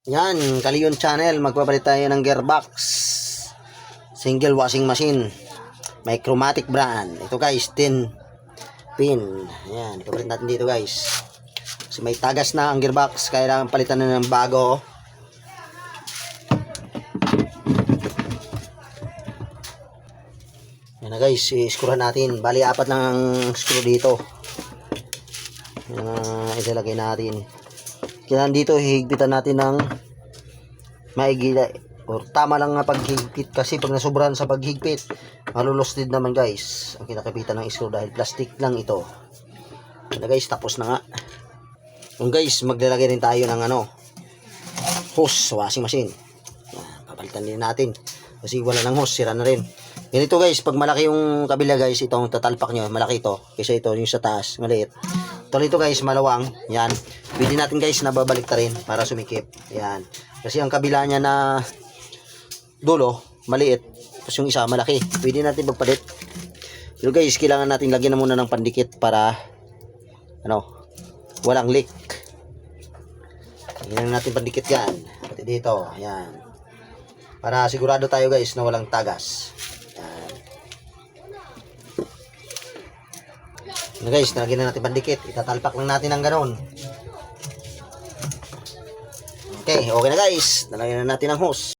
Yan, Kaliyon Channel, magpapalit tayo ng gearbox. Single washing machine. Micromatic brand. Ito guys, 10 pin. Yan, ipapalit natin dito guys. Kasi may tagas na ang gearbox, kailangan palitan na ng bago. Yan na guys, i-screwhan natin. Bali, 4 lang ang screw dito. Ilalagay natin. Kailangan dito hihigpitan natin ng maigila or tama lang nga paghigpit, kasi pag nasobrahan sa paghigpit malulosted naman guys ang kinakapitan ng screw dahil plastic lang ito. Ano guys, tapos na nga. Yung guys, maglalagay rin tayo ng hose washing machine. Papalitan din natin kasi wala ng hose, sira na rin. Ganito guys, pag malaki yung kabila guys, itong tatalpak nyo, malaki ito kaysa ito yung sa taas, maliit. Ito guys, malawang. Yan. Pwede natin guys nababalik ta rin para sumikip. Yan. Kasi ang kabila niya na dulo, maliit. Tapos yung isa, malaki. Pwede natin magpalit. Pero guys, kailangan natin lagyan na muna ng pandikit para walang leak. Lagyan natin pandikit yan. Pati dito. Yan. Para sigurado tayo guys na walang tagas. Ano guys, nalagyan na natin pandikit. Itatalpak lang natin ng ganon. Okay na guys. Nalagyan na natin ang hose.